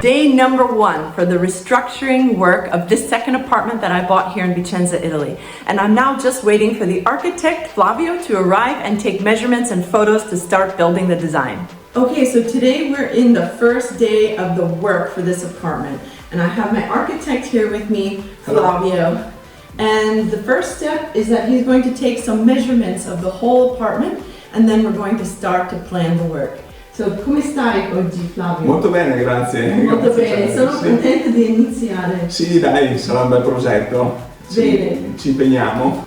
Day number 1 for the restructuring work of this second apartment that I bought here in Vicenza, Italy. And I'm now just waiting for the architect, Flavio, to arrive and take measurements and photos to start building the design. Okay, so today we're in the first day of the work for this apartment. And I have my architect here with me, Flavio. And the first step is that he's going to take some measurements of the whole apartment, and then we're going to start to plan the work. So, come stai oggi, Flavio? Molto bene, grazie. Molto bene, Grazie. sono contenta di iniziare. Sì, dai, sarà un bel progetto. Bene. Ci impegniamo.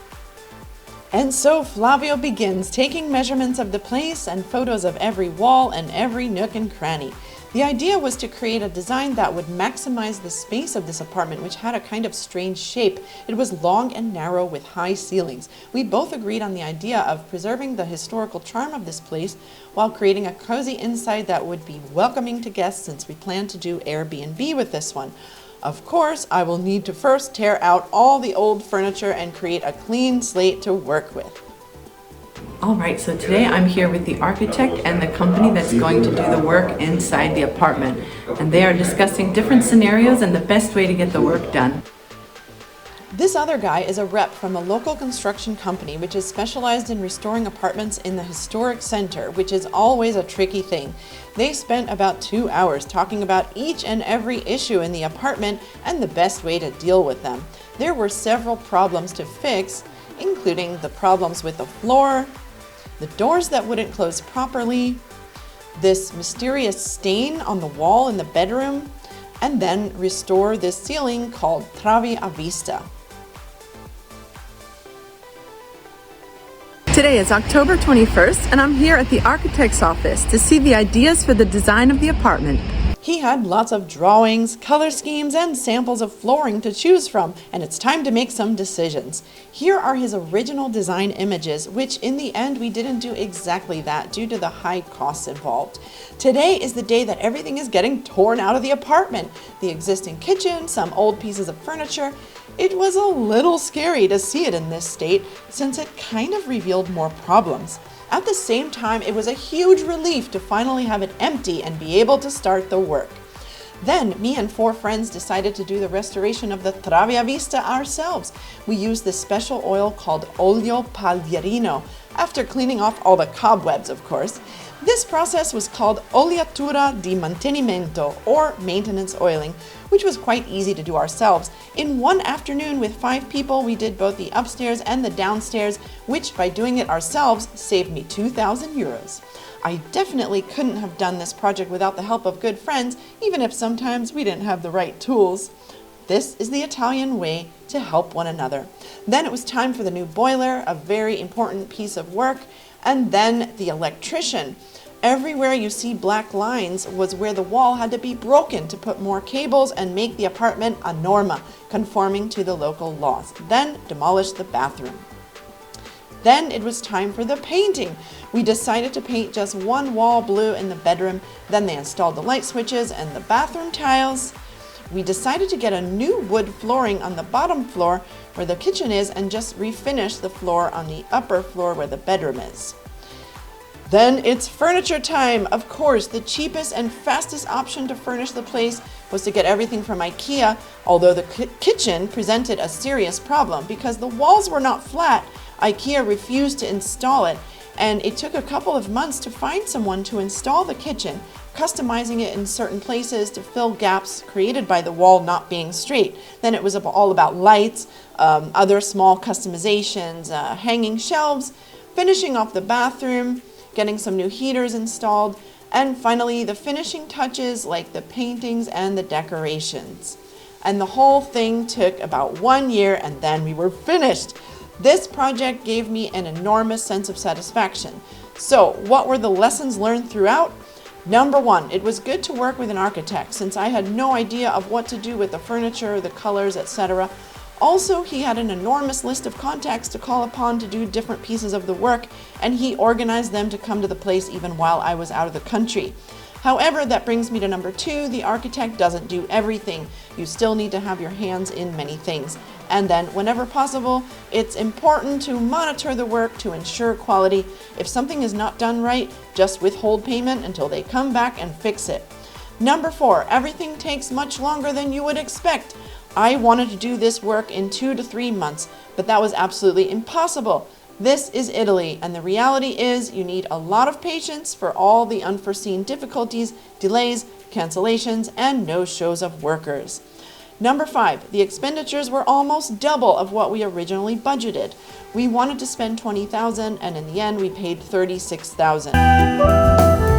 And so Flavio begins taking measurements of the place and photos of every wall and every nook and cranny. The idea was to create a design that would maximize the space of this apartment, which had a kind of strange shape. It was long and narrow with high ceilings. We both agreed on the idea of preserving the historical charm of this place while creating a cozy inside that would be welcoming to guests, since we plan to do Airbnb with this one. Of course, I will need to first tear out all the old furniture and create a clean slate to work with. Alright, so today I'm here with the architect and the company that's going to do the work inside the apartment. And they are discussing different scenarios and the best way to get the work done. This other guy is a rep from a local construction company which is specialized in restoring apartments in the historic center, which is always a tricky thing. They spent about 2 hours talking about each and every issue in the apartment and the best way to deal with them. There were several problems to fix, including the problems with the floor, the doors that wouldn't close properly, this mysterious stain on the wall in the bedroom, and then restore this ceiling called travi a vista. Today is October 21st and I'm here at the architect's office to see the ideas for the design of the apartment. He had lots of drawings, color schemes, and samples of flooring to choose from, and it's time to make some decisions. Here are his original design images, which in the end we didn't do exactly that due to the high costs involved. Today is the day that everything is getting torn out of the apartment. The existing kitchen, some old pieces of furniture. It was a little scary to see it in this state, since it kind of revealed more problems. At the same time, it was a huge relief to finally have it empty and be able to start the work. Then, me and 4 friends decided to do the restoration of the travi a vista ourselves. We used this special oil called olio paglierino, after cleaning off all the cobwebs, of course. This process was called oleatura di mantenimento, or maintenance oiling, which was quite easy to do ourselves. In one afternoon with 5 people, we did both the upstairs and the downstairs, which by doing it ourselves saved me 2,000 euros. I definitely couldn't have done this project without the help of good friends, even if sometimes we didn't have the right tools. This is the Italian way to help one another. Then it was time for the new boiler, a very important piece of work, and then the electrician. Everywhere you see black lines was where the wall had to be broken to put more cables and make the apartment a norma, conforming to the local laws. Then demolish the bathroom. Then it was time for the painting. We decided to paint just one wall blue in the bedroom. Then they installed the light switches and the bathroom tiles. We decided to get a new wood flooring on the bottom floor where the kitchen is and just refinish the floor on the upper floor where the bedroom is. Then it's furniture time. Of course, the cheapest and fastest option to furnish the place was to get everything from IKEA, although the kitchen presented a serious problem because the walls were not flat. IKEA refused to install it, and it took a couple of months to find someone to install the kitchen, customizing it in certain places to fill gaps created by the wall not being straight. Then it was all about lights, other small customizations, hanging shelves, finishing off the bathroom, getting some new heaters installed, and finally the finishing touches like the paintings and the decorations. And the whole thing took about 1 year, and then we were finished. This project gave me an enormous sense of satisfaction. So, what were the lessons learned throughout? Number 1, it was good to work with an architect since I had no idea of what to do with the furniture, the colors, etc. Also, he had an enormous list of contacts to call upon to do different pieces of the work, and he organized them to come to the place even while I was out of the country. However, that brings me to number 2, the architect doesn't do everything. You still need to have your hands in many things. And then, whenever possible, it's important to monitor the work to ensure quality. If something is not done right, just withhold payment until they come back and fix it. Number 4, everything takes much longer than you would expect. I wanted to do this work in 2 to 3 months, but that was absolutely impossible. This is Italy, and the reality is you need a lot of patience for all the unforeseen difficulties, delays, cancellations, and no-shows of workers. Number 5, the expenditures were almost double of what we originally budgeted. We wanted to spend $20,000, and in the end we paid $36,000.